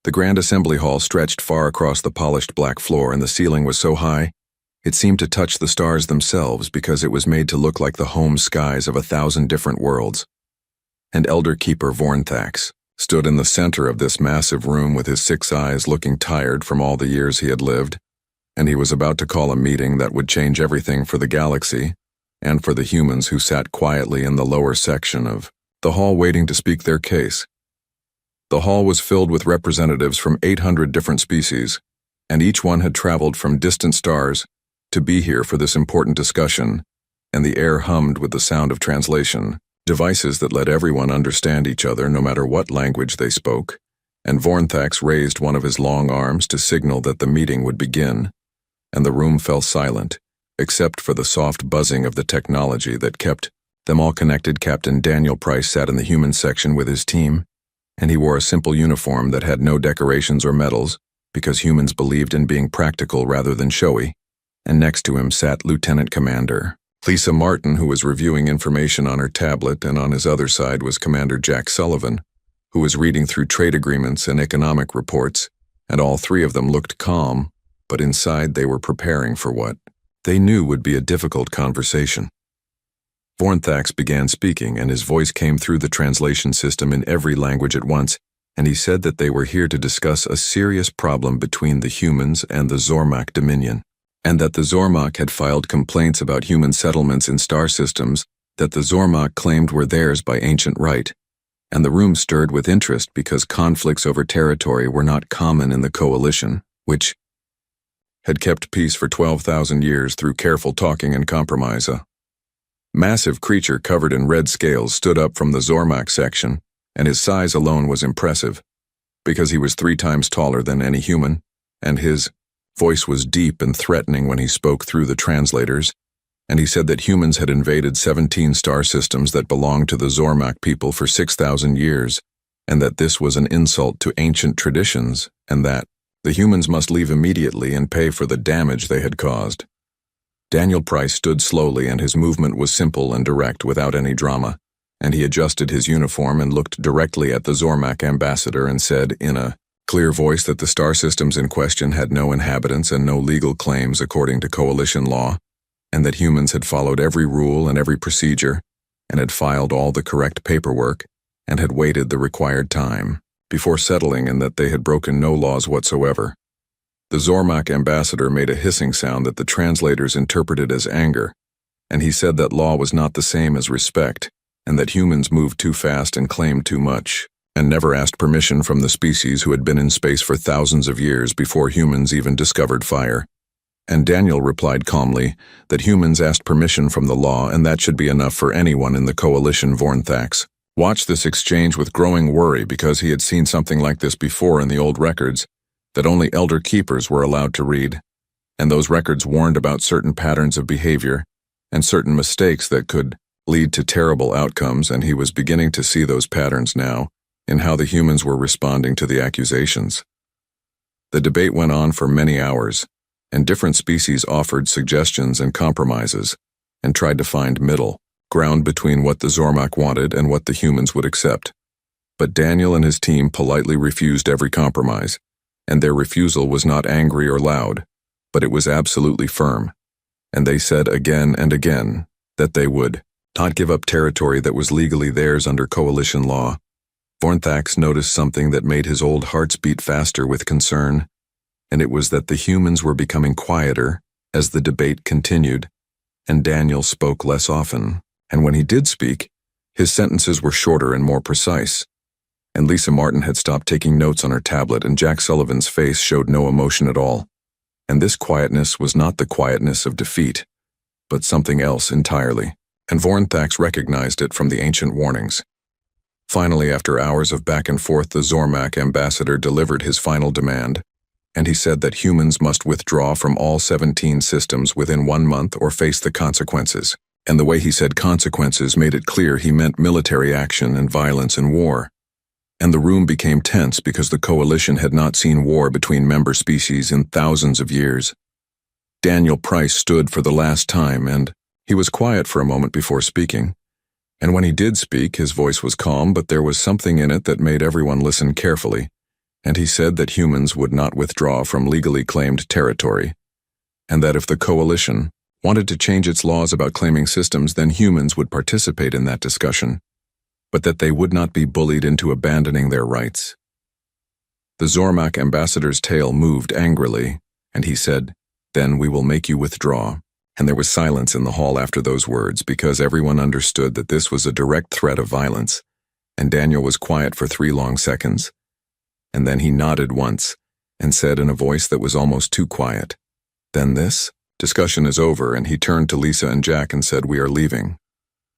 The grand assembly hall stretched far across the polished black floor, and the ceiling was so high, it seemed to touch the stars themselves because it was made to look like the home skies of 1,000 different worlds. And Elder Keeper Vornthax stood in the center of this massive room with his 6 eyes looking tired from all the years he had lived, and he was about to call a meeting that would change everything for the galaxy and for the humans who sat quietly in the lower section of the hall waiting to speak their case. The hall was filled with representatives from 800 different species, and each one had traveled from distant stars to be here for this important discussion, and the air hummed with the sound of translation, devices that let everyone understand each other no matter what language they spoke, and Vornthax raised one of his long arms to signal that the meeting would begin, and the room fell silent, except for the soft buzzing of the technology that kept them all connected. Captain Daniel Price sat in the human section with his team, and he wore a simple uniform that had no decorations or medals, because humans believed in being practical rather than showy, and next to him sat Lieutenant Commander Lisa Martin, who was reviewing information on her tablet, and on his other side was Commander Jack Sullivan, who was reading through trade agreements and economic reports, and all three of them looked calm, but inside they were preparing for what they knew would be a difficult conversation. Vornthax began speaking, and his voice came through the translation system in every language at once, and he said that they were here to discuss a serious problem between the humans and the Zormak Dominion, and that the Zormak had filed complaints about human settlements in star systems that the Zormak claimed were theirs by ancient right, and the room stirred with interest because conflicts over territory were not common in the coalition, which had kept peace for 12,000 years through careful talking and compromise. A massive creature covered in red scales stood up from the Zormak section, and his size alone was impressive, because he was 3 times taller than any human, and his voice was deep and threatening when he spoke through the translators, and he said that humans had invaded 17 star systems that belonged to the Zormak people for 6,000 years, and that this was an insult to ancient traditions, and that the humans must leave immediately and pay for the damage they had caused. Daniel Price stood slowly, and his movement was simple and direct without any drama, and he adjusted his uniform and looked directly at the Zormak ambassador and said in a clear voice that the star systems in question had no inhabitants and no legal claims according to coalition law, and that humans had followed every rule and every procedure, and had filed all the correct paperwork, and had waited the required time before settling, and that they had broken no laws whatsoever. The Zormak ambassador made a hissing sound that the translators interpreted as anger, and he said that law was not the same as respect, and that humans moved too fast and claimed too much, and never asked permission from the species who had been in space for thousands of years before humans even discovered fire. And Daniel replied calmly that humans asked permission from the law, and that should be enough for anyone in the coalition. Vornthax watched this exchange with growing worry because he had seen something like this before in the old records that only Elder Keepers were allowed to read, and those records warned about certain patterns of behavior and certain mistakes that could lead to terrible outcomes, and he was beginning to see those patterns now in how the humans were responding to the accusations. The debate went on for many hours, and different species offered suggestions and compromises, and tried to find middle ground between what the Zormak wanted and what the humans would accept. But Daniel and his team politely refused every compromise, and their refusal was not angry or loud, but it was absolutely firm, and they said again and again that they would not give up territory that was legally theirs under coalition law. Vornthax noticed something that made his old hearts beat faster with concern, and it was that the humans were becoming quieter as the debate continued, and Daniel spoke less often, and when he did speak, his sentences were shorter and more precise. And Lisa Martin had stopped taking notes on her tablet, and Jack Sullivan's face showed no emotion at all. And this quietness was not the quietness of defeat, but something else entirely, and Vornthax recognized it from the ancient warnings. Finally, after hours of back and forth, the Zormak ambassador delivered his final demand, and he said that humans must withdraw from all 17 systems within 1 month or face the consequences. And the way he said consequences made it clear he meant military action and violence and war. And the room became tense because the coalition had not seen war between member species in thousands of years. Daniel Price stood for the last time, and he was quiet for a moment before speaking. And when he did speak, his voice was calm, but there was something in it that made everyone listen carefully, and he said that humans would not withdraw from legally claimed territory, and that if the coalition wanted to change its laws about claiming systems, then humans would participate in that discussion, but that they would not be bullied into abandoning their rights. The Zormak ambassador's tail moved angrily, and he said, "Then we will make you withdraw." And there was silence in the hall after those words, because everyone understood that this was a direct threat of violence, and Daniel was quiet for 3 long seconds. And then he nodded once, and said in a voice that was almost too quiet, "Then this discussion is over," and he turned to Lisa and Jack and said, "We are leaving."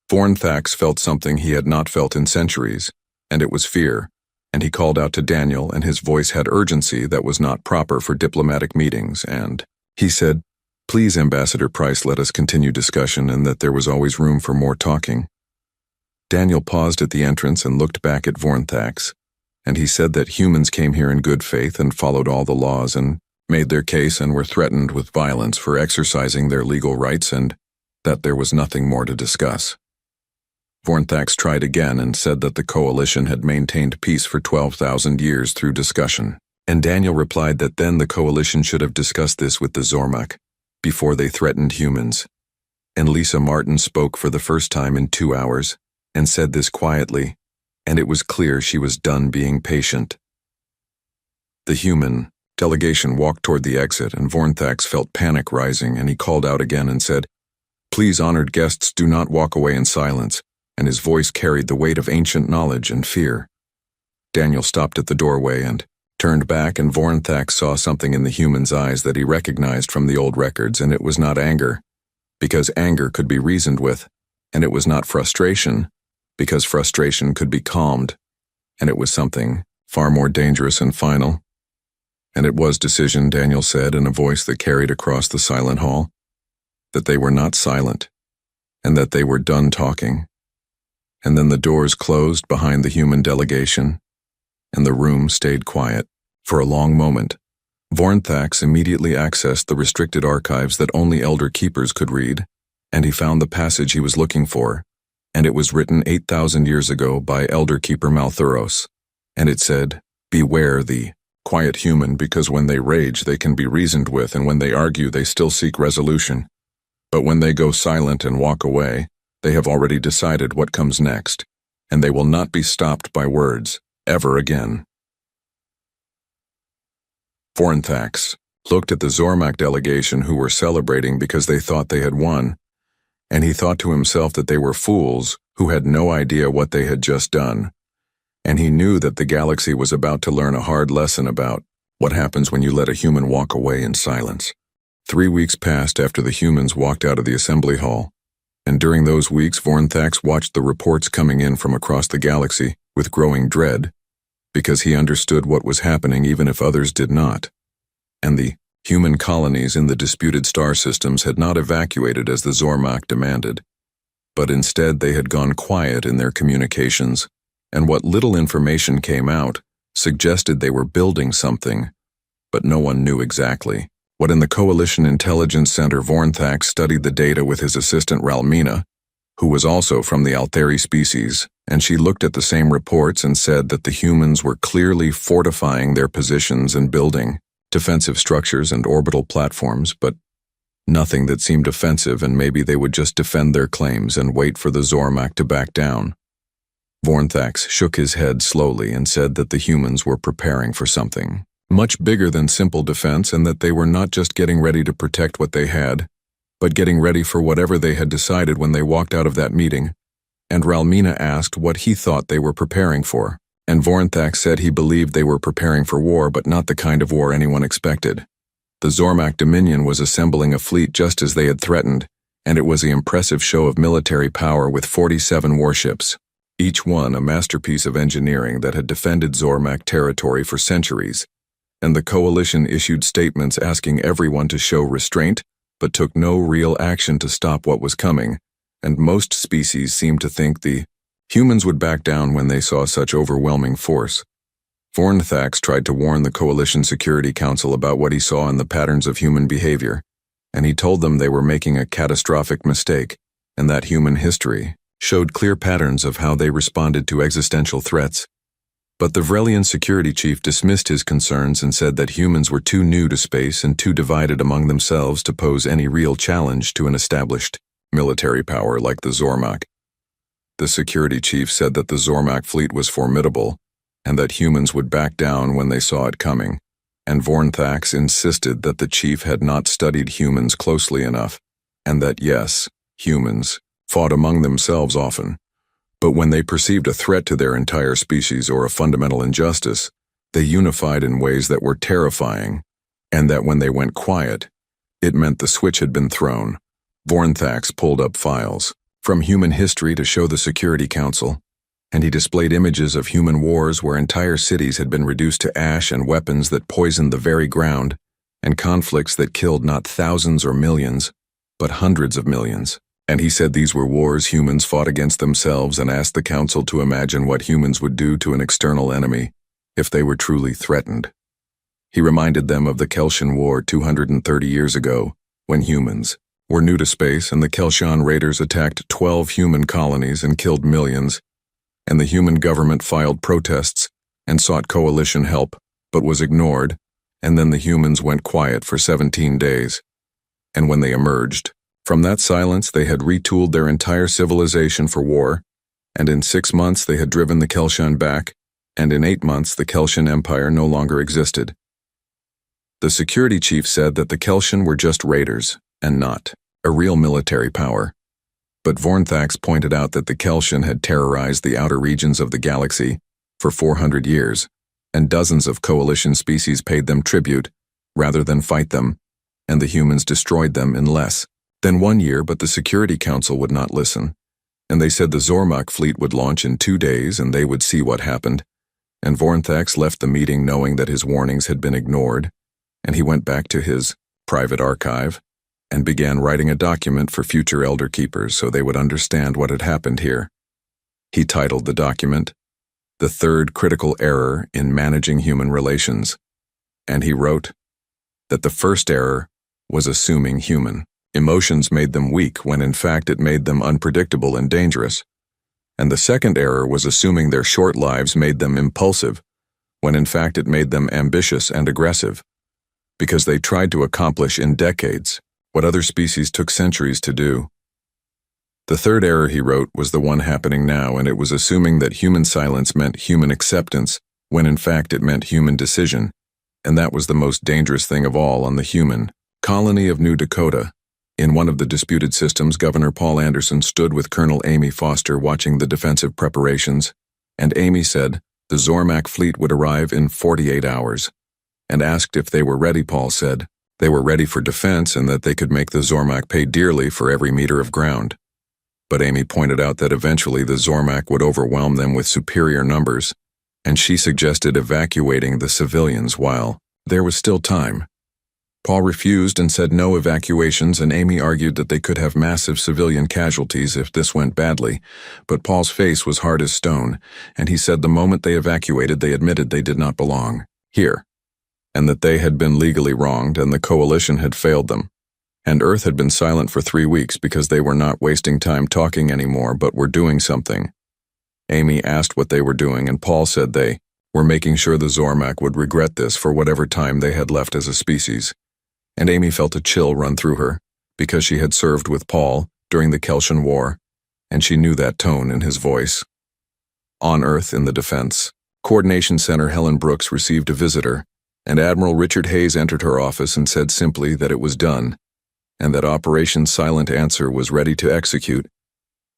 Vornthax felt something he had not felt in centuries, and it was fear, and he called out to Daniel, and his voice had urgency that was not proper for diplomatic meetings, and he said, "Please, Ambassador Price, let us continue discussion, and that there was always room for more talking." Daniel paused at the entrance and looked back at Vornthax, and he said that humans came here in good faith and followed all the laws and made their case and were threatened with violence for exercising their legal rights, and that there was nothing more to discuss. Vornthax tried again and said that the coalition had maintained peace for 12,000 years through discussion, and Daniel replied that then the coalition should have discussed this with the Zormak before they threatened humans. And Lisa Martin spoke for the first time in 2 hours and said this quietly, and it was clear she was done being patient. The human delegation walked toward the exit, and Vornthax felt panic rising, and he called out again and said, "Please, honored guests, do not walk away in silence," and his voice carried the weight of ancient knowledge and fear. Daniel stopped at the doorway and turned back, and Vornthax saw something in the human's eyes that he recognized from the old records, and it was not anger, because anger could be reasoned with, and it was not frustration, because frustration could be calmed, and it was something far more dangerous and final. And it was decision, Daniel said in a voice that carried across the silent hall, that they were not silent, and that they were done talking. And then the doors closed behind the human delegation, and the room stayed quiet. For a long moment, Vornthax immediately accessed the restricted archives that only Elder Keepers could read, and he found the passage he was looking for, and it was written 8,000 years ago by Elder Keeper Malthuros, and it said, "Beware the quiet human, because when they rage they can be reasoned with, and when they argue they still seek resolution. But when they go silent and walk away, they have already decided what comes next, and they will not be stopped by words, ever again." Vornthax looked at the Zormak delegation, who were celebrating because they thought they had won, and he thought to himself that they were fools who had no idea what they had just done. And he knew that the galaxy was about to learn a hard lesson about what happens when you let a human walk away in silence. 3 weeks passed after the humans walked out of the assembly hall, and during those weeks Vornthax watched the reports coming in from across the galaxy with growing dread, because he understood what was happening even if others did not. And the human colonies in the disputed star systems had not evacuated as the Zormak demanded, but instead they had gone quiet in their communications, and what little information came out suggested they were building something, but no one knew exactly. What in the Coalition Intelligence Center, Vornthax studied the data with his assistant Ralmina, who was also from the Altheri species, and she looked at the same reports and said that the humans were clearly fortifying their positions and building defensive structures and orbital platforms, but nothing that seemed offensive, and maybe they would just defend their claims and wait for the Zormak to back down. Vornthax shook his head slowly and said that the humans were preparing for something much bigger than simple defense, and that they were not just getting ready to protect what they had, but getting ready for whatever they had decided when they walked out of that meeting. And Ralmina asked what he thought they were preparing for, and Vornthax said he believed they were preparing for war, but not the kind of war anyone expected. The Zormak Dominion was assembling a fleet just as they had threatened, and it was an impressive show of military power with 47 warships, each one a masterpiece of engineering that had defended Zormak territory for centuries. And the coalition issued statements asking everyone to show restraint, but took no real action to stop what was coming, and most species seemed to think the humans would back down when they saw such overwhelming force. Vornthax tried to warn the Coalition Security Council about what he saw in the patterns of human behavior, and he told them they were making a catastrophic mistake, and that human history showed clear patterns of how they responded to existential threats. But the Vrelian security chief dismissed his concerns and said that humans were too new to space and too divided among themselves to pose any real challenge to an established military power like the Zormak. The security chief said that the Zormak fleet was formidable and that humans would back down when they saw it coming, and Vornthax insisted that the chief had not studied humans closely enough, and that yes, humans fought among themselves often, but when they perceived a threat to their entire species or a fundamental injustice, they unified in ways that were terrifying, and that when they went quiet, it meant the switch had been thrown. Vornthax pulled up files from human history to show the Security Council, and he displayed images of human wars where entire cities had been reduced to ash and weapons that poisoned the very ground, and conflicts that killed not thousands or millions, but hundreds of millions. And he said these were wars humans fought against themselves, and asked the Council to imagine what humans would do to an external enemy if they were truly threatened. He reminded them of the Kelshan War 230 years ago, when humans were new to space and the Kelshan raiders attacked 12 human colonies and killed millions, and the human government filed protests and sought coalition help, but was ignored, and then the humans went quiet for 17 days. And when they emerged from that silence, they had retooled their entire civilization for war, and in 6 months they had driven the Kelshan back, and in 8 months the Kelshan Empire no longer existed. The security chief said that the Kelshan were just raiders, and not a real military power. But Vornthax pointed out that the Kelshan had terrorized the outer regions of the galaxy for 400 years, and dozens of coalition species paid them tribute rather than fight them, and the humans destroyed them in less than 1 year. But the Security Council would not listen, and they said the Zormak fleet would launch in 2 days and they would see what happened, and Vornthax left the meeting knowing that his warnings had been ignored, and he went back to his private archive and began writing a document for future Elder Keepers so they would understand what had happened here. He titled the document, "The Third Critical Error in Managing Human Relations," and he wrote that the first error was assuming human emotions made them weak when in fact it made them unpredictable and dangerous, and the second error was assuming their short lives made them impulsive when in fact it made them ambitious and aggressive, because they tried to accomplish in decades what other species took centuries to do. The third error, he wrote, was the one happening now, and it was assuming that human silence meant human acceptance, when in fact it meant human decision, and that was the most dangerous thing of all on the human colony of New Dakota. In one of the disputed systems, Governor Paul Anderson stood with Colonel Amy Foster watching the defensive preparations, and Amy said the Zormak fleet would arrive in 48 hours, and asked if they were ready. Paul said they were ready for defense and that they could make the Zormak pay dearly for every meter of ground. But Amy pointed out that eventually the Zormak would overwhelm them with superior numbers, and she suggested evacuating the civilians while there was still time. Paul refused and said no evacuations, and Amy argued that they could have massive civilian casualties if this went badly, but Paul's face was hard as stone, and he said the moment they evacuated they admitted they did not belong here, and that they had been legally wronged and the coalition had failed them, and Earth had been silent for 3 weeks because they were not wasting time talking anymore but were doing something. Amy asked what they were doing, and Paul said they were making sure the Zormak would regret this for whatever time they had left as a species. And Amy felt a chill run through her, because she had served with Paul during the Kelshan War, and she knew that tone in his voice. On Earth in the Defense Coordination Center, Helen Brooks received a visitor, and Admiral Richard Hayes entered her office and said simply that it was done, and that Operation Silent Answer was ready to execute.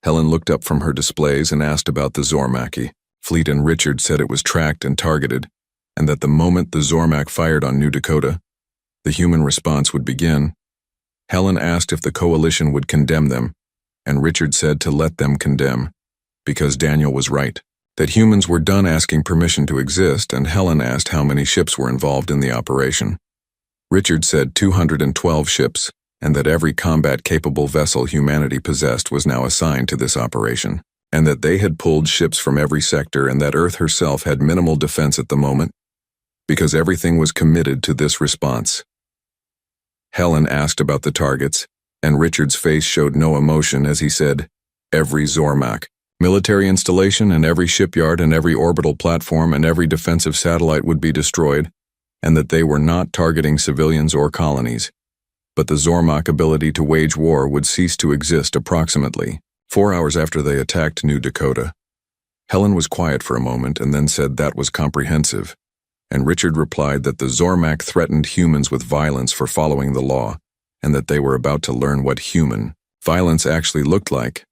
Helen looked up from her displays and asked about the Zormaki fleet, and Richard said it was tracked and targeted, and that the moment the Zormak fired on New Dakota, the human response would begin. Helen asked if the coalition would condemn them, and Richard said to let them condemn, because Daniel was right, that humans were done asking permission to exist, and Helen asked how many ships were involved in the operation. Richard said 212 ships, and that every combat-capable vessel humanity possessed was now assigned to this operation, and that they had pulled ships from every sector, and that Earth herself had minimal defense at the moment, because everything was committed to this response. Helen asked about the targets, and Richard's face showed no emotion as he said, "Every Zormak," military installation and every shipyard and every orbital platform and every defensive satellite would be destroyed, and that they were not targeting civilians or colonies. But the Zormak ability to wage war would cease to exist approximately 4 hours after they attacked New Dakota. Helen was quiet for a moment and then said that was comprehensive, and Richard replied that the Zormak threatened humans with violence for following the law, and that they were about to learn what human violence actually looked like.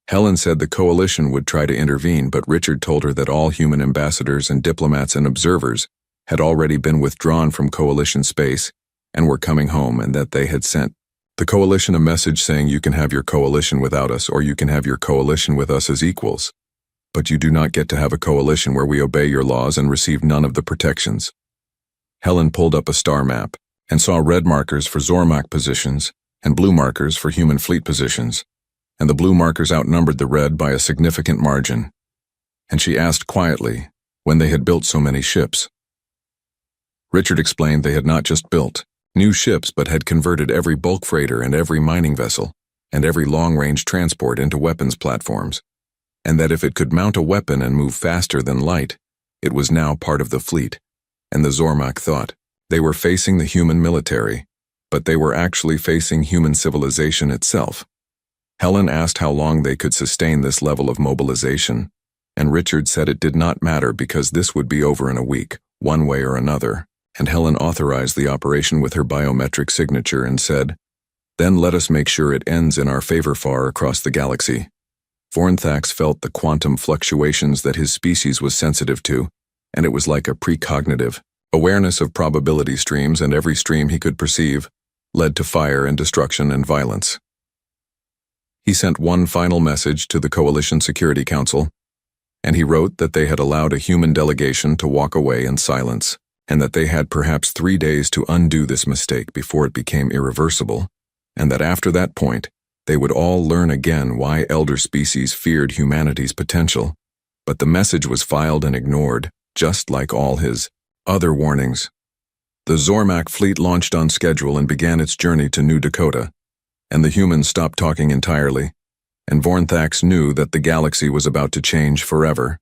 Helen said the coalition would try to intervene, but Richard told her that all human ambassadors and diplomats and observers had already been withdrawn from coalition space and were coming home, and that they had sent the coalition a message saying you can have your coalition without us or you can have your coalition with us as equals. But you do not get to have a coalition where we obey your laws and receive none of the protections. Helen pulled up a star map and saw red markers for Zormak positions and blue markers for human fleet positions, and the blue markers outnumbered the red by a significant margin. And she asked quietly when they had built so many ships. Richard explained they had not just built new ships but had converted every bulk freighter and every mining vessel and every long-range transport into weapons platforms, and that if it could mount a weapon and move faster than light, it was now part of the fleet. And the Zormak thought they were facing the human military, but they were actually facing human civilization itself. Helen asked how long they could sustain this level of mobilization, and Richard said it did not matter because this would be over in a week, one way or another, and Helen authorized the operation with her biometric signature and said, "Then let us make sure it ends in our favor far across the galaxy." Vornthax felt the quantum fluctuations that his species was sensitive to, and it was like a precognitive awareness of probability streams, and every stream he could perceive led to fire and destruction and violence. He sent one final message to the Coalition Security Council, and he wrote that they had allowed a human delegation to walk away in silence, and that they had perhaps 3 days to undo this mistake before it became irreversible, and that after that point, they would all learn again why elder species feared humanity's potential. But the message was filed and ignored, just like all his other warnings. The Zormak fleet launched on schedule and began its journey to New Dakota, and the humans stopped talking entirely, and Vornthax knew that the galaxy was about to change forever.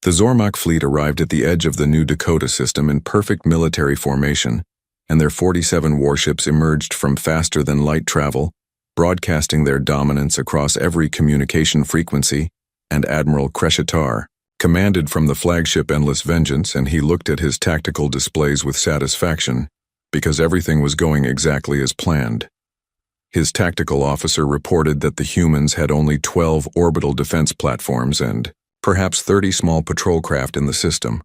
The Zormak fleet arrived at the edge of the New Dakota system in perfect military formation, and their 47 warships emerged from faster-than-light travel, broadcasting their dominance across every communication frequency, and Admiral Kreshitar commanded from the flagship Endless Vengeance, and he looked at his tactical displays with satisfaction, because everything was going exactly as planned. His tactical officer reported that the humans had only 12 orbital defense platforms and perhaps 30 small patrol craft in the system,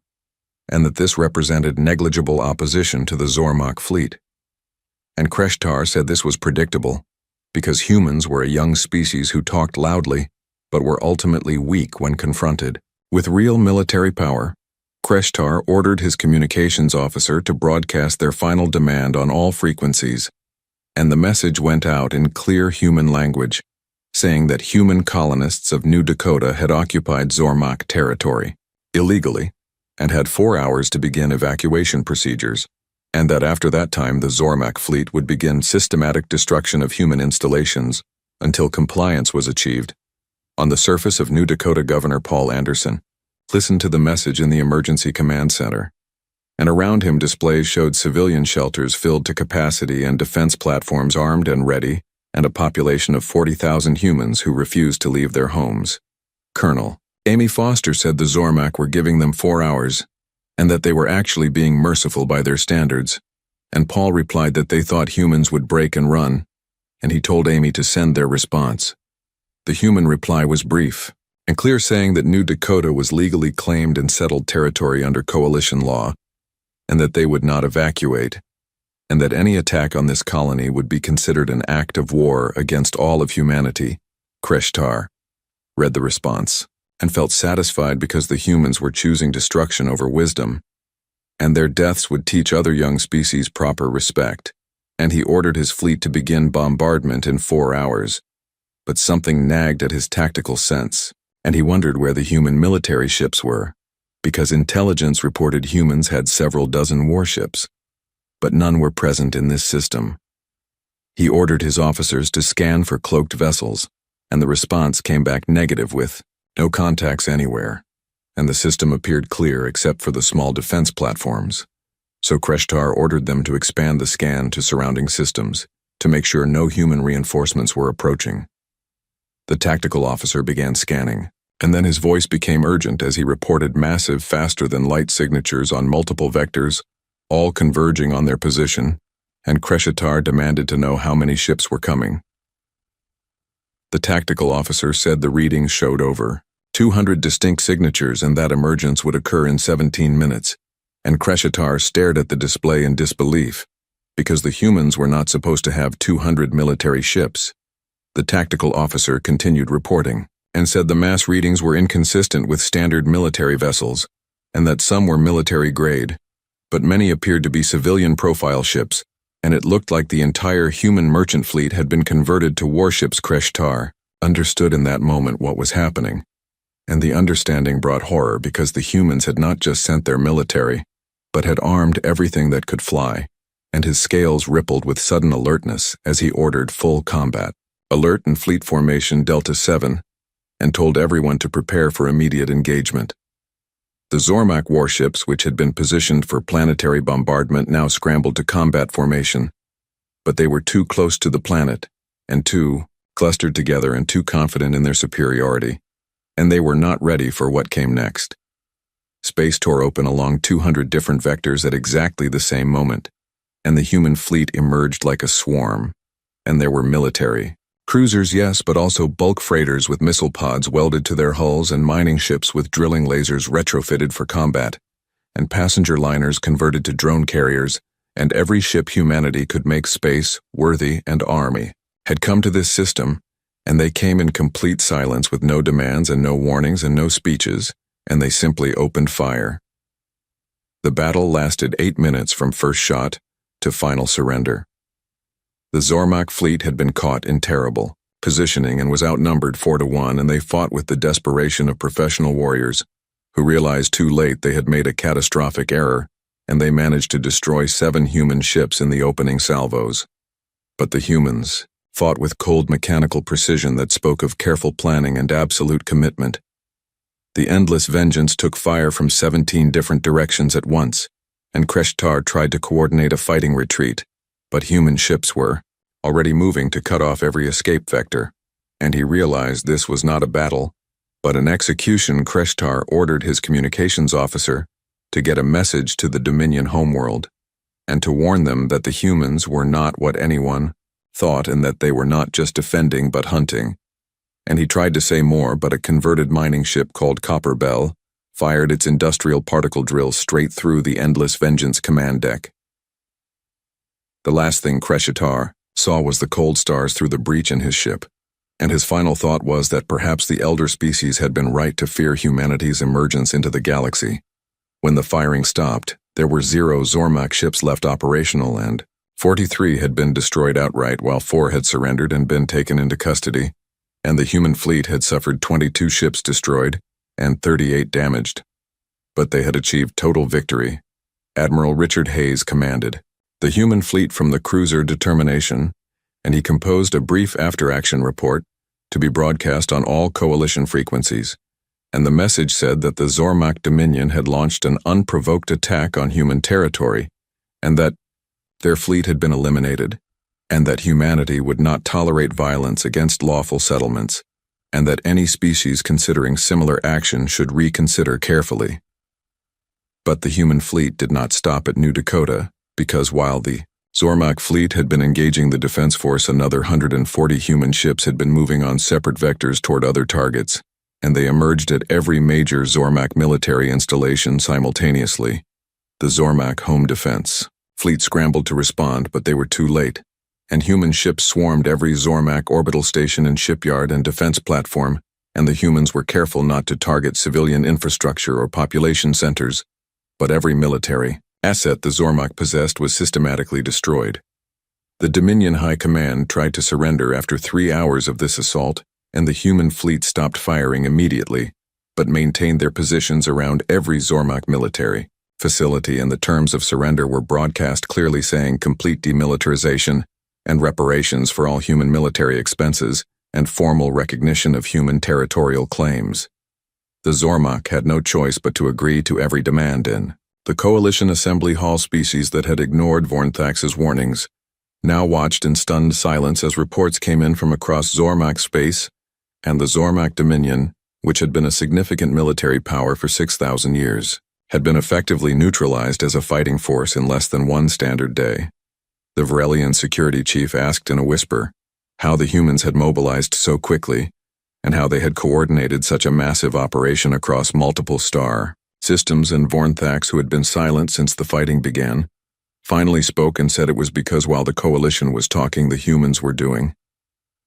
and that this represented negligible opposition to the Zormak fleet. And Kreshitar said this was predictable, because humans were a young species who talked loudly, but were ultimately weak when confronted. With real military power, Kreshitar ordered his communications officer to broadcast their final demand on all frequencies, and the message went out in clear human language, saying that human colonists of New Dakota had occupied Zormak territory illegally and had 4 hours to begin evacuation procedures, and that after that time the Zormak fleet would begin systematic destruction of human installations until compliance was achieved. On the surface of New Dakota, Governor Paul Anderson listened to the message in the Emergency Command Center, and around him displays showed civilian shelters filled to capacity and defense platforms armed and ready, and a population of 40,000 humans who refused to leave their homes. Colonel Amy Foster said the Zormak were giving them 4 hours, and that they were actually being merciful by their standards, and Paul replied that they thought humans would break and run, and he told Amy to send their response. The human reply was brief and clear, saying that New Dakota was legally claimed and settled territory under coalition law, and that they would not evacuate, and that any attack on this colony would be considered an act of war against all of humanity. Kreshitar read the response and felt satisfied because the humans were choosing destruction over wisdom, and their deaths would teach other young species proper respect, and he ordered his fleet to begin bombardment in 4 hours. But something nagged at his tactical sense, and he wondered where the human military ships were, because intelligence reported humans had several dozen warships, but none were present in this system. He ordered his officers to scan for cloaked vessels, and the response came back negative with no contacts anywhere, and the system appeared clear except for the small defense platforms. So Kreshtar ordered them to expand the scan to surrounding systems, to make sure no human reinforcements were approaching. The tactical officer began scanning, and then his voice became urgent as he reported massive, faster-than-light signatures on multiple vectors, all converging on their position, and Kreshtar demanded to know how many ships were coming. The tactical officer said the readings showed over 200 distinct signatures and that emergence would occur in 17 minutes, and Kreshtar stared at the display in disbelief, because the humans were not supposed to have 200 military ships. The tactical officer continued reporting, and said the mass readings were inconsistent with standard military vessels, and that some were military grade, but many appeared to be civilian profile ships, and it looked like the entire human merchant fleet had been converted to warships. Kreshtar understood in that moment what was happening, and the understanding brought horror because the humans had not just sent their military, but had armed everything that could fly, and his scales rippled with sudden alertness as he ordered full combat. Alert in fleet formation Delta 7, and told everyone to prepare for immediate engagement. The Zormak warships, which had been positioned for planetary bombardment, now scrambled to combat formation, but they were too close to the planet, and too clustered together and too confident in their superiority, and they were not ready for what came next. Space tore open along 200 different vectors at exactly the same moment, and the human fleet emerged like a swarm, and there were military cruisers, yes, but also bulk freighters with missile pods welded to their hulls and mining ships with drilling lasers retrofitted for combat, and passenger liners converted to drone carriers, and every ship humanity could make space, worthy, and army had come to this system, and they came in complete silence with no demands and no warnings and no speeches, and they simply opened fire. The battle lasted 8 minutes from first shot to final surrender. The Zormak fleet had been caught in terrible positioning and was outnumbered 4-1, and they fought with the desperation of professional warriors who realized too late they had made a catastrophic error, and they managed to destroy 7 human ships in the opening salvos. But the humans fought with cold mechanical precision that spoke of careful planning and absolute commitment. The endless vengeance took fire from 17 different directions at once, and Kreshtar tried to coordinate a fighting retreat, but human ships were already moving to cut off every escape vector, and he realized this was not a battle, but an execution. Kreshtar ordered his communications officer to get a message to the Dominion homeworld, and to warn them that the humans were not what anyone thought and that they were not just defending but hunting. And he tried to say more, but a converted mining ship called Copper Bell fired its industrial particle drill straight through the Endless Vengeance command deck. The last thing Kreshtar saw was the cold stars through the breach in his ship, and his final thought was that perhaps the elder species had been right to fear humanity's emergence into the galaxy. When the firing stopped, there were 0 Zormak ships left operational, and 43 had been destroyed outright, while 4 had surrendered and been taken into custody, and the human fleet had suffered 22 ships destroyed and 38 damaged. But they had achieved total victory. Admiral Richard Hayes commanded the human fleet from the cruiser Determination, and he composed a brief after-action report to be broadcast on all coalition frequencies, and the message said that the Zormak Dominion had launched an unprovoked attack on human territory, and that their fleet had been eliminated, and that humanity would not tolerate violence against lawful settlements, and that any species considering similar action should reconsider carefully. But the human fleet did not stop at New Dakota, because while the Zormak fleet had been engaging the Defense Force, another 140 human ships had been moving on separate vectors toward other targets, and they emerged at every major Zormak military installation simultaneously. The Zormak Home Defense fleet scrambled to respond, but they were too late, and human ships swarmed every Zormak orbital station and shipyard and defense platform, and the humans were careful not to target civilian infrastructure or population centers, but every military asset the Zormak possessed was systematically destroyed. The Dominion High Command tried to surrender after 3 hours of this assault, and the human fleet stopped firing immediately, but maintained their positions around every Zormak military facility, and the terms of surrender were broadcast clearly saying complete demilitarization and reparations for all human military expenses, and formal recognition of human territorial claims. The Zormak had no choice but to agree to every demand in the Coalition Assembly Hall. Species that had ignored Vornthax's warnings now watched in stunned silence as reports came in from across Zormak space and the Zormak Dominion, which had been a significant military power for 6,000 years, had been effectively neutralized as a fighting force in less than one standard day. The Varelian security chief asked in a whisper how the humans had mobilized so quickly and how they had coordinated such a massive operation across multiple star systems, and Vornthax, who had been silent since the fighting began, finally spoke and said it was because while the coalition was talking, the humans were doing,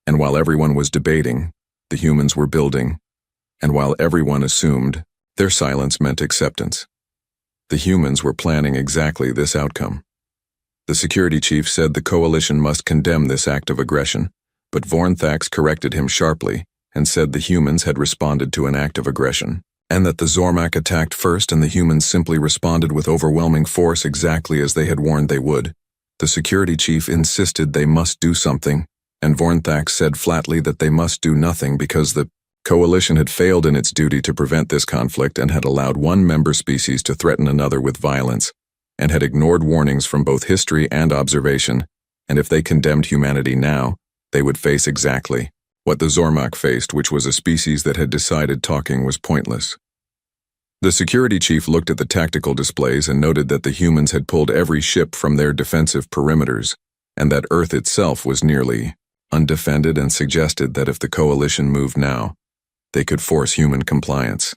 and while everyone was debating, the humans were building, and while everyone assumed, their silence meant acceptance. The humans were planning exactly this outcome. The security chief said the coalition must condemn this act of aggression, but Vornthax corrected him sharply and said the humans had responded to an act of aggression, and that the Zormak attacked first and the humans simply responded with overwhelming force exactly as they had warned they would. The security chief insisted they must do something, and Vornthax said flatly that they must do nothing because the coalition had failed in its duty to prevent this conflict and had allowed one member species to threaten another with violence, and had ignored warnings from both history and observation, and if they condemned humanity now, they would face exactly what the Zormak faced, which was a species that had decided talking was pointless. The security chief looked at the tactical displays and noted that the humans had pulled every ship from their defensive perimeters, and that Earth itself was nearly undefended, and suggested that if the coalition moved now, they could force human compliance.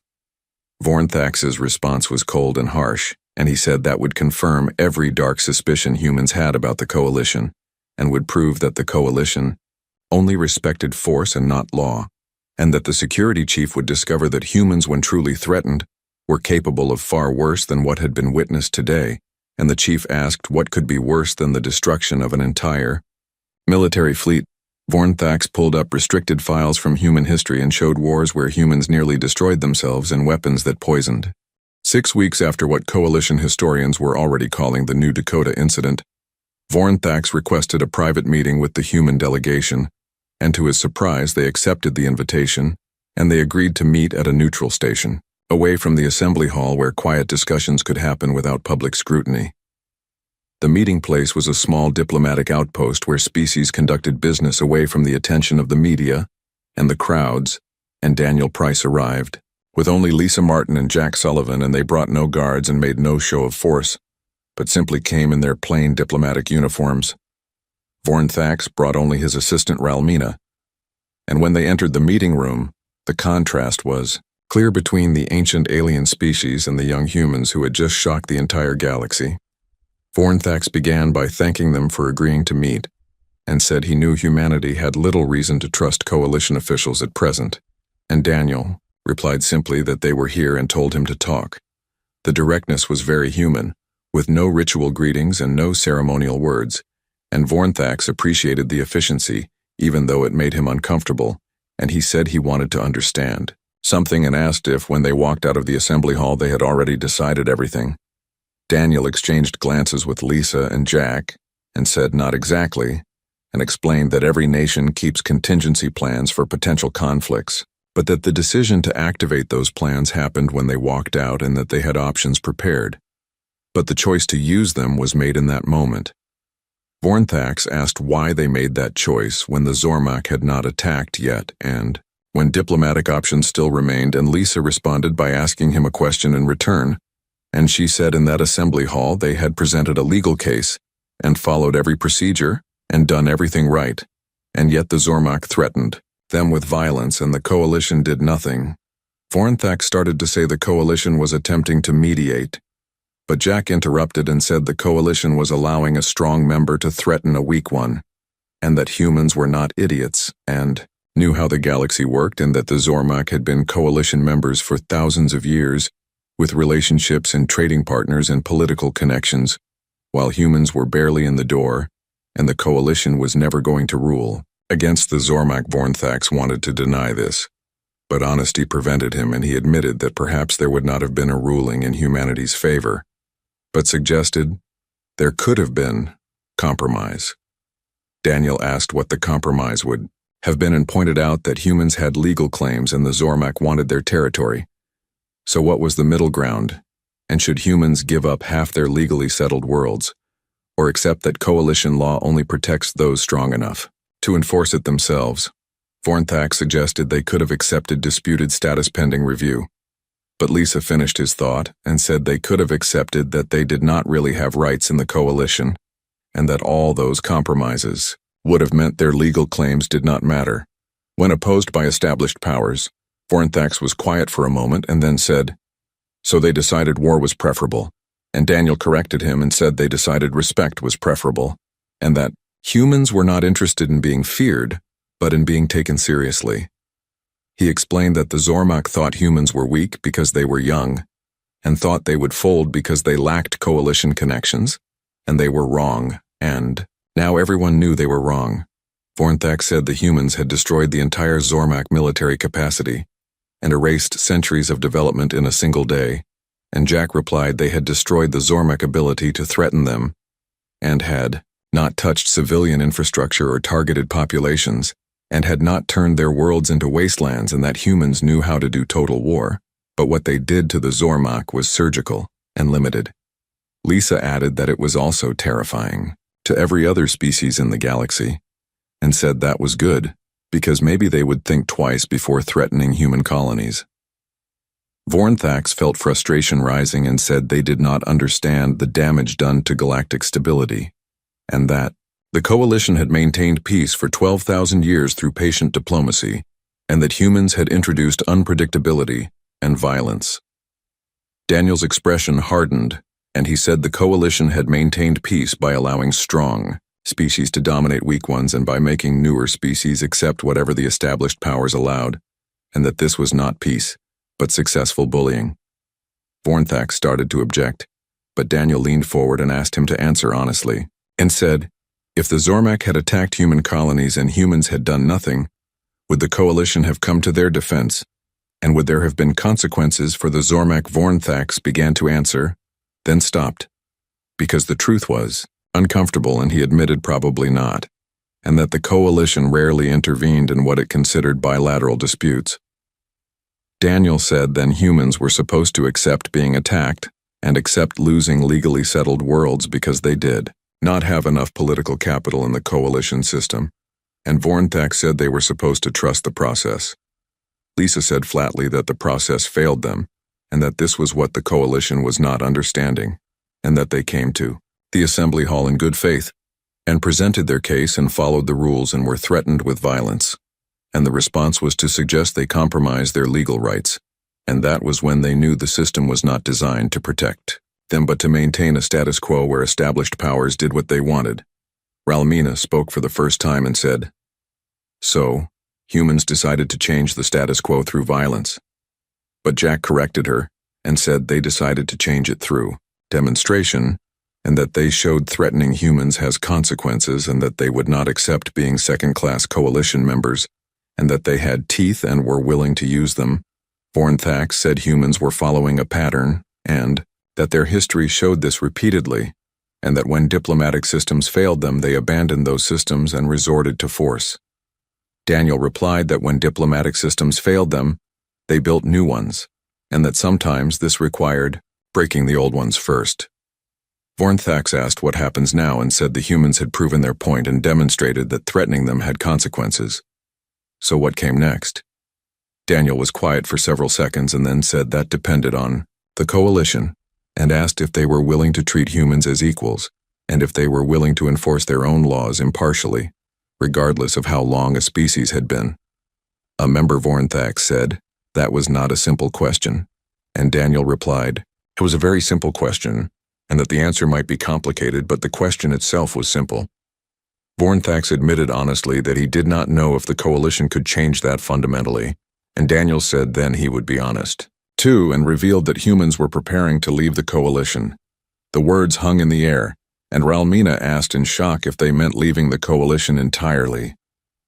Vornthax's response was cold and harsh, and he said that would confirm every dark suspicion humans had about the coalition, and would prove that the coalition only respected force and not law, and that the security chief would discover that humans, when truly threatened, were capable of far worse than what had been witnessed today, and the chief asked what could be worse than the destruction of an entire military fleet. Vornthax pulled up restricted files from human history and showed wars where humans nearly destroyed themselves and weapons that poisoned. 6 weeks after what coalition historians were already calling the New Dakota incident, Vornthax requested a private meeting with the human delegation, and to his surprise they accepted the invitation, and they agreed to meet at a neutral station, away from the assembly hall where quiet discussions could happen without public scrutiny. The meeting place was a small diplomatic outpost where species conducted business away from the attention of the media and the crowds, and Daniel Price arrived, with only Lisa Martin and Jack Sullivan, and they brought no guards and made no show of force, but simply came in their plain diplomatic uniforms. Vornthax brought only his assistant Ralmina, and when they entered the meeting room, the contrast was clear between the ancient alien species and the young humans who had just shocked the entire galaxy. Vornthax began by thanking them for agreeing to meet, and said he knew humanity had little reason to trust coalition officials at present, and Daniel replied simply that they were here and told him to talk. The directness was very human, with no ritual greetings and no ceremonial words, and Vornthax appreciated the efficiency, even though it made him uncomfortable, and he said he wanted to understand something and asked if, when they walked out of the assembly hall, they had already decided everything. Daniel exchanged glances with Lisa and Jack and said not exactly, and explained that every nation keeps contingency plans for potential conflicts, but that the decision to activate those plans happened when they walked out and that they had options prepared. But the choice to use them was made in that moment. Vornthax asked why they made that choice when the Zormak had not attacked yet and when diplomatic options still remained, and Lisa responded by asking him a question in return, and she said in that assembly hall they had presented a legal case and followed every procedure and done everything right, and yet the Zormak threatened them with violence and the coalition did nothing. Vornthax started to say the coalition was attempting to mediate, but Jack interrupted and said the coalition was allowing a strong member to threaten a weak one, and that humans were not idiots and knew how the galaxy worked, and that the Zormak had been coalition members for thousands of years, with relationships and trading partners and political connections, while humans were barely in the door, and the coalition was never going to rule against the Zormak. Vornthax wanted to deny this, but honesty prevented him, and he admitted that perhaps there would not have been a ruling in humanity's favor, but suggested there could have been compromise. Daniel asked what the compromise would have been and pointed out that humans had legal claims and the Zormak wanted their territory. So what was the middle ground? And should humans give up half their legally settled worlds, or accept that coalition law only protects those strong enough to enforce it themselves? Vornthax suggested they could have accepted disputed status pending review. But Lisa finished his thought and said they could have accepted that they did not really have rights in the coalition, and that all those compromises would have meant their legal claims did not matter. When opposed by established powers, Vornthax was quiet for a moment and then said, "So they decided war was preferable," and Daniel corrected him and said they decided respect was preferable, and that humans were not interested in being feared, but in being taken seriously. He explained that the Zormak thought humans were weak because they were young, and thought they would fold because they lacked coalition connections, and they were wrong, and now everyone knew they were wrong. Vornthax said the humans had destroyed the entire Zormak military capacity and erased centuries of development in a single day, and Jack replied they had destroyed the Zormak ability to threaten them and had not touched civilian infrastructure or targeted populations, and had not turned their worlds into wastelands, and that humans knew how to do total war, but what they did to the Zormak was surgical and limited. Lisa added that it was also terrifying to every other species in the galaxy, and said that was good, because maybe they would think twice before threatening human colonies. Vornthax felt frustration rising and said they did not understand the damage done to galactic stability, and that the coalition had maintained peace for 12,000 years through patient diplomacy, and that humans had introduced unpredictability and violence. Daniel's expression hardened, and he said the coalition had maintained peace by allowing strong species to dominate weak ones and by making newer species accept whatever the established powers allowed, and that this was not peace, but successful bullying. Vornthax started to object, but Daniel leaned forward and asked him to answer honestly, and said, if the Zormak had attacked human colonies and humans had done nothing, would the coalition have come to their defense, and would there have been consequences for the Zormak? Vornthax began to answer, then stopped, because the truth was uncomfortable, and he admitted probably not, and that the coalition rarely intervened in what it considered bilateral disputes. Daniel said then humans were supposed to accept being attacked and accept losing legally settled worlds because they did not have enough political capital in the coalition system, and Vornthax said they were supposed to trust the process. Lisa said flatly that the process failed them, and that this was what the coalition was not understanding, and that they came to the assembly hall in good faith, and presented their case and followed the rules and were threatened with violence, and the response was to suggest they compromise their legal rights, and that was when they knew the system was not designed to protect them but to maintain a status quo where established powers did what they wanted. Ralmina spoke for the first time and said, "So, humans decided to change the status quo through violence." But Jack corrected her and said they decided to change it through demonstration, and that they showed threatening humans has consequences, and that they would not accept being second-class coalition members, and that they had teeth and were willing to use them. Vornthax said humans were following a pattern, and that their history showed this repeatedly, and that when diplomatic systems failed them, they abandoned those systems and resorted to force. Daniel replied that when diplomatic systems failed them, they built new ones, and that sometimes this required breaking the old ones first. Vornthax asked what happens now and said the humans had proven their point and demonstrated that threatening them had consequences. So what came next? Daniel was quiet for several seconds and then said that depended on the coalition, and asked if they were willing to treat humans as equals, and if they were willing to enforce their own laws impartially, regardless of how long a species had been. A member Vornthax said that was not a simple question, and Daniel replied, it was a very simple question, and that the answer might be complicated, but the question itself was simple. Vornthax admitted honestly that he did not know if the coalition could change that fundamentally, and Daniel said then he would be honest, too, and revealed that humans were preparing to leave the coalition. The words hung in the air, and Ralmina asked in shock if they meant leaving the coalition entirely.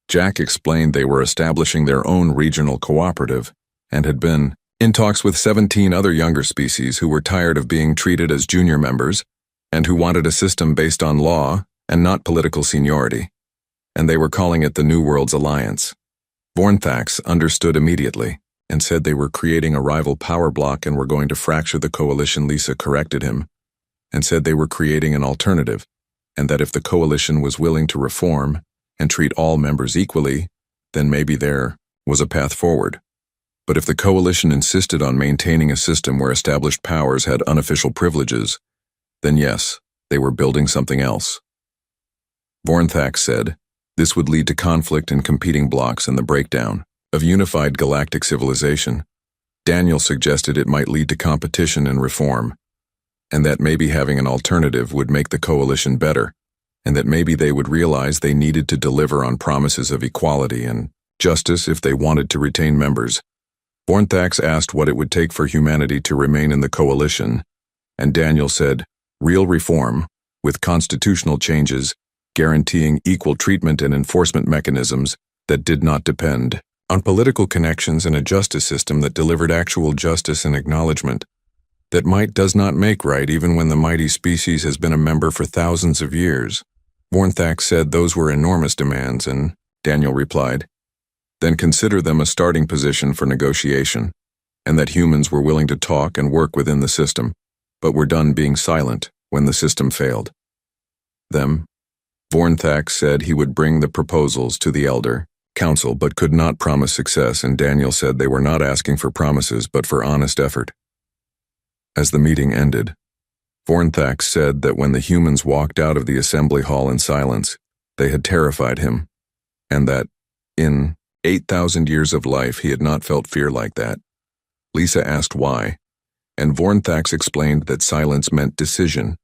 Jack explained they were establishing their own regional cooperative, and had been in talks with 17 other younger species who were tired of being treated as junior members, and who wanted a system based on law and not political seniority. and they were calling it the New Worlds Alliance. Vornthax understood immediately and said they were creating a rival power block and were going to fracture the coalition. Lisa corrected him and said they were creating an alternative, and that if the coalition was willing to reform and treat all members equally, then maybe there was a path forward. But if the coalition insisted on maintaining a system where established powers had unofficial privileges, then yes, they were building something else. Vornthax said this would lead to conflict and competing blocks and the breakdown of unified galactic civilization. Daniel suggested it might lead to competition and reform, and that maybe having an alternative would make the coalition better, and that maybe they would realize they needed to deliver on promises of equality and justice if they wanted to retain members. Vornthax asked what it would take for humanity to remain in the coalition, and Daniel said, real reform, with constitutional changes, guaranteeing equal treatment and enforcement mechanisms that did not depend on political connections and a justice system that delivered actual justice and acknowledgement. That might does not make right even when the mighty species has been a member for thousands of years. Vornthax said those were enormous demands, and Daniel replied, then consider them a starting position for negotiation, and that humans were willing to talk and work within the system, but were done being silent when the system failed. Vornthax said he would bring the proposals to the Elder Council but could not promise success, and Daniel said they were not asking for promises but for honest effort. As the meeting ended, Vornthax said that when the humans walked out of the assembly hall in silence, they had terrified him, and that, in 8,000 years of life, he had not felt fear like that. Lisa asked why, and Vornthax explained that silence meant decision,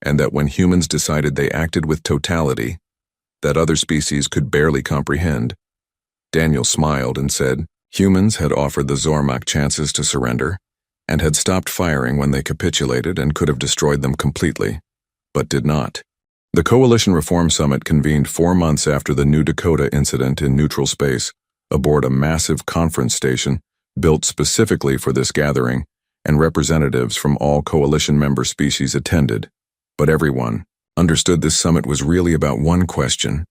and that when humans decided they acted with totality, that other species could barely comprehend. Daniel smiled and said humans had offered the Zormak chances to surrender, and had stopped firing when they capitulated and could have destroyed them completely, but did not. The Coalition Reform Summit convened 4 months after the New Dakota incident in neutral space, aboard a massive conference station built specifically for this gathering, and representatives from all Coalition member species attended. But everyone understood this summit was really about one question,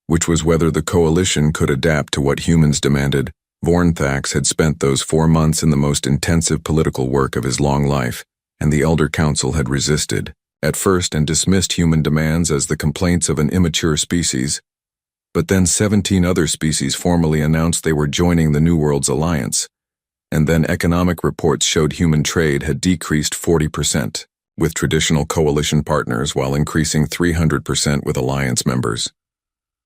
which was whether the Coalition could adapt to what humans demanded. Vornthax had spent those 4 months in the most intensive political work of his long life, and the Elder Council had resisted, at first, and dismissed human demands as the complaints of an immature species. But then 17 other species formally announced they were joining the New Worlds Alliance, and then economic reports showed human trade had decreased 40% with traditional coalition partners while increasing 300% with alliance members.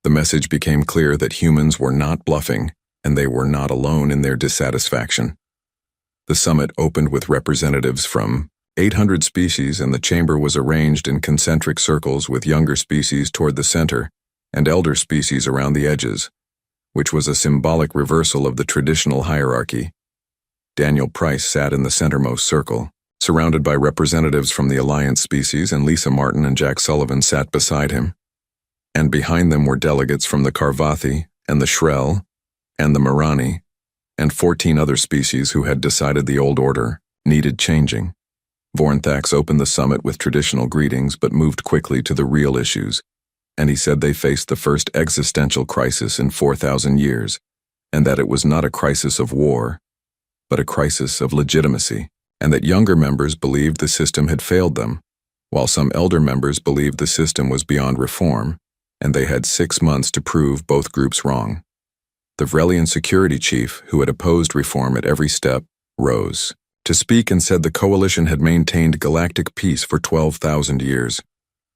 The message became clear that humans were not bluffing, and they were not alone in their dissatisfaction. The summit opened with representatives from 800 species, and the chamber was arranged in concentric circles with younger species toward the center and elder species around the edges, which was a symbolic reversal of the traditional hierarchy. Daniel Price sat in the centermost circle, surrounded by representatives from the Alliance species, and Lisa Martin and Jack Sullivan sat beside him. And behind them were delegates from the Karvathi and the Shrell and the Marani, and 14 other species who had decided the old order needed changing. Vornthax opened the summit with traditional greetings but moved quickly to the real issues, and he said they faced the first existential crisis in 4,000 years, and that it was not a crisis of war, but a crisis of legitimacy, and that younger members believed the system had failed them, while some elder members believed the system was beyond reform, and they had 6 months to prove both groups wrong. The Vrelian security chief, who had opposed reform at every step, rose to speak and said the coalition had maintained galactic peace for 12,000 years,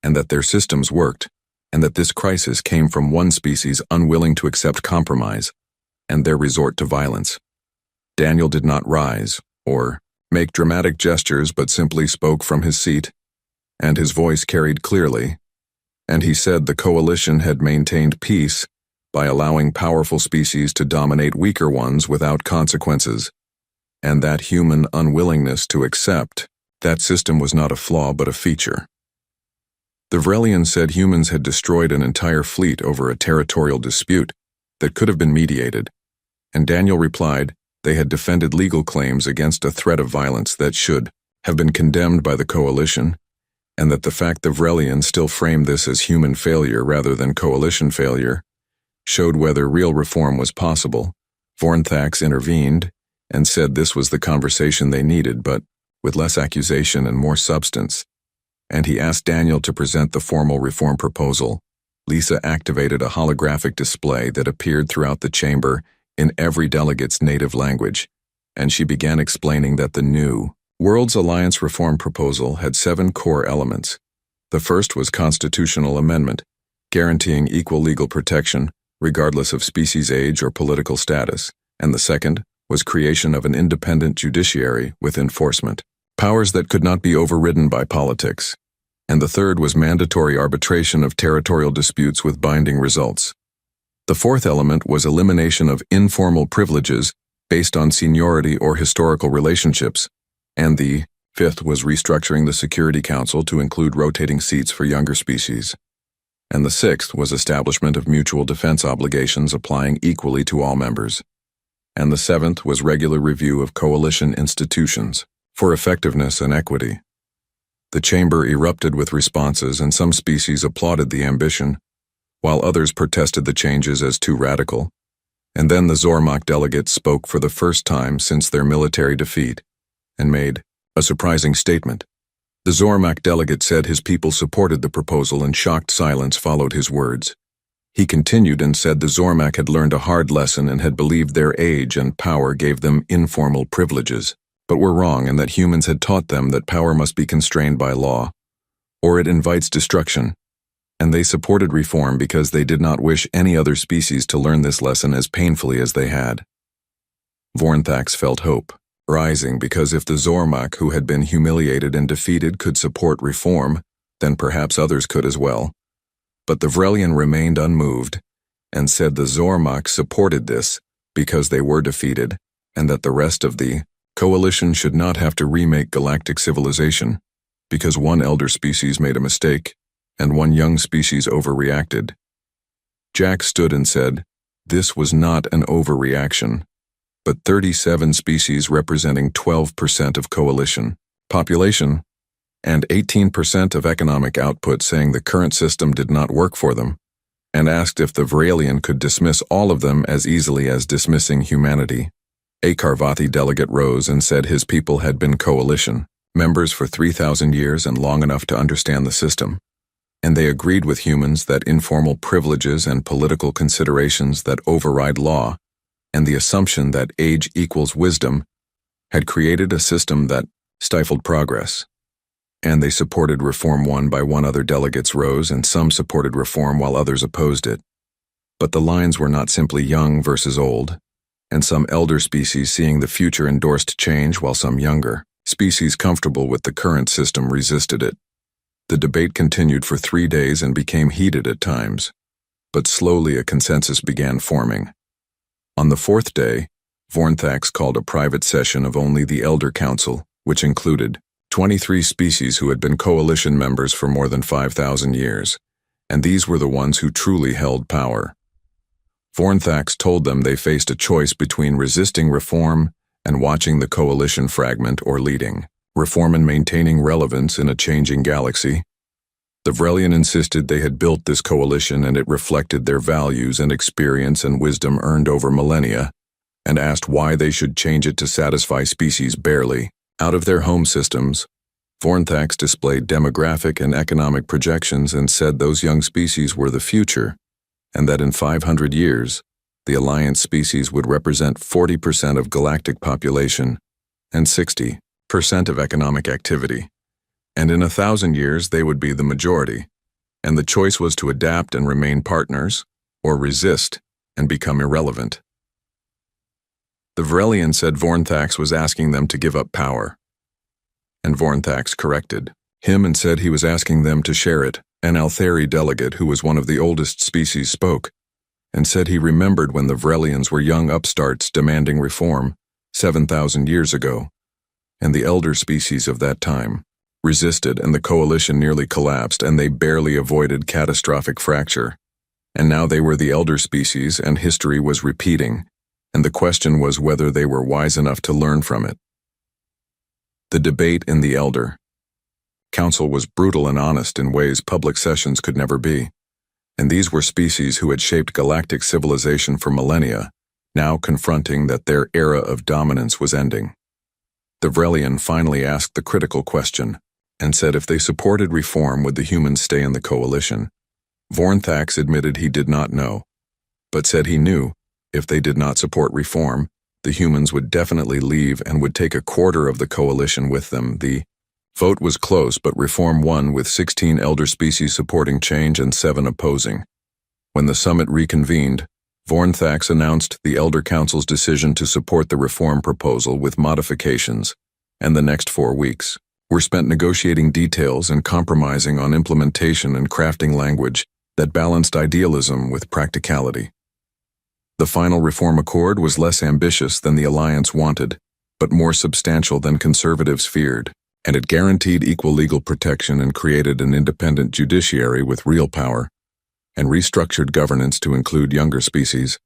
and that their systems worked, and that this crisis came from one species unwilling to accept compromise, and their resort to violence. Daniel did not rise or make dramatic gestures but simply spoke from his seat, and his voice carried clearly, and he said the coalition had maintained peace by allowing powerful species to dominate weaker ones without consequences, and that human unwillingness to accept that system was not a flaw but a feature. The Vrelian said humans had destroyed an entire fleet over a territorial dispute that could have been mediated, and Daniel replied they had defended legal claims against a threat of violence that should have been condemned by the coalition, and that the fact the Vrelian still framed this as human failure rather than coalition failure showed whether real reform was possible, Vornthax intervened and said this was the conversation they needed, but with less accusation and more substance. And he asked Daniel to present the formal reform proposal. Lisa activated a holographic display that appeared throughout the chamber in every delegate's native language, and she began explaining that the new World's Alliance reform proposal had 7 core elements. The first was constitutional amendment, guaranteeing equal legal protection, regardless of species age or political status, and the second was creation of an independent judiciary with enforcement powers that could not be overridden by politics. And the third was mandatory arbitration of territorial disputes with binding results. The fourth element was elimination of informal privileges based on seniority or historical relationships, and the fifth was restructuring the Security Council to include rotating seats for younger species. And the sixth was establishment of mutual defense obligations applying equally to all members. And the seventh was regular review of coalition institutions for effectiveness and equity. The chamber erupted with responses, and some species applauded the ambition, while others protested the changes as too radical. And then the Zormak delegates spoke for the first time since their military defeat, and made a surprising statement. The Zormak delegate said his people supported the proposal, and shocked silence followed his words. He continued and said the Zormak had learned a hard lesson and had believed their age and power gave them informal privileges, but were wrong, and that humans had taught them that power must be constrained by law, or it invites destruction, and they supported reform because they did not wish any other species to learn this lesson as painfully as they had. Vornthax felt hope rising, because if the Zormak, who had been humiliated and defeated, could support reform, then perhaps others could as well. But the Vrelian remained unmoved, and said the Zormak supported this because they were defeated, and that the rest of the coalition should not have to remake galactic civilization, because one elder species made a mistake, and one young species overreacted. Jack stood and said, this was not an overreaction, but 37 species representing 12% of coalition population, and 18% of economic output, saying the current system did not work for them, and asked if the Vrelian could dismiss all of them as easily as dismissing humanity. A Karvathi delegate rose and said his people had been coalition members for 3,000 years and long enough to understand the system, and they agreed with humans that informal privileges and political considerations that override law, and the assumption that age equals wisdom, had created a system that stifled progress. And they supported reform. One by one other delegates rose, and some supported reform while others opposed it. But the lines were not simply young versus old, and some elder species seeing the future endorsed change, while some younger species comfortable with the current system resisted it. The debate continued for 3 days and became heated at times, but slowly a consensus began forming. On the 4th day, Vornthax called a private session of only the Elder Council, which included 23 species who had been coalition members for more than 5,000 years, and these were the ones who truly held power. Vornthax told them they faced a choice between resisting reform and watching the coalition fragment, or leading reform and maintaining relevance in a changing galaxy. The Vrelian insisted they had built this coalition and it reflected their values and experience and wisdom earned over millennia, and asked why they should change it to satisfy species barely out of their home systems. Vornthax displayed demographic and economic projections and said those young species were the future, and that in 500 years, the Alliance species would represent 40% of galactic population and 60% of economic activity. And in 1,000 years, they would be the majority, and the choice was to adapt and remain partners, or resist and become irrelevant. The Vrelian said Vornthax was asking them to give up power, and Vornthax corrected him and said he was asking them to share it. An Altheri delegate, who was one of the oldest species, spoke, and said he remembered when the Vrelians were young upstarts demanding reform 7,000 years ago, and the elder species of that time resisted, and the coalition nearly collapsed, and they barely avoided catastrophic fracture. And now they were the elder species, and history was repeating, and the question was whether they were wise enough to learn from it. The debate in the Elder Council was brutal and honest in ways public sessions could never be, And these were species who had shaped galactic civilization for millennia, now confronting that their era of dominance was ending. The Vrelian finally asked the critical question, and said if they supported reform would the humans stay in the coalition. Vornthax admitted he did not know, but said he knew, if they did not support reform, the humans would definitely leave and would take a quarter of the coalition with them. The vote was close, but reform won with 16 elder species supporting change and 7 opposing. When the summit reconvened, Vornthax announced the Elder Council's decision to support the reform proposal with modifications, and the next 4 weeks were spent negotiating details and compromising on implementation and crafting language that balanced idealism with practicality. The final reform accord was less ambitious than the Alliance wanted, but more substantial than conservatives feared, and it guaranteed equal legal protection and created an independent judiciary with real power, and restructured governance to include younger species,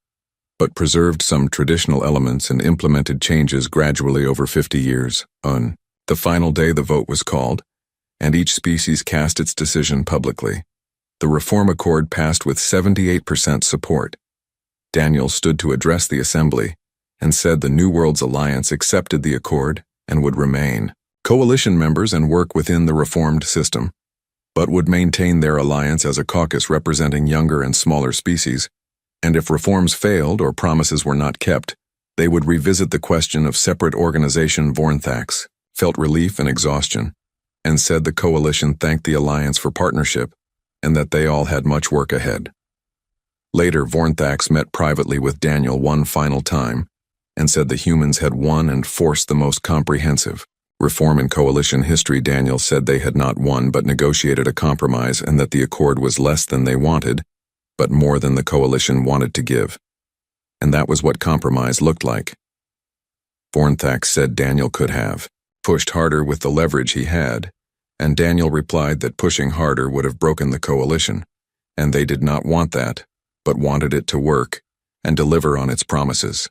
but preserved some traditional elements and implemented changes gradually over 50 years. On the final day the vote was called, and each species cast its decision publicly. The reform accord passed with 78% support. Daniel stood to address the assembly and said the New Worlds Alliance accepted the accord and would remain coalition members and work within the reformed system, but would maintain their alliance as a caucus representing younger and smaller species, and if reforms failed or promises were not kept, they would revisit the question of separate organization. Vornthax felt relief and exhaustion, and said the coalition thanked the alliance for partnership and that they all had much work ahead. Later, Vornthax met privately with Daniel one final time and said the humans had won and forced the most comprehensive reform in coalition history. Daniel said they had not won but negotiated a compromise and that the accord was less than they wanted, but more than the coalition wanted to give. And that was what compromise looked like. Vornthax said Daniel could have pushed harder with the leverage he had, and Daniel replied that pushing harder would have broken the coalition, and they did not want that, but wanted it to work and deliver on its promises.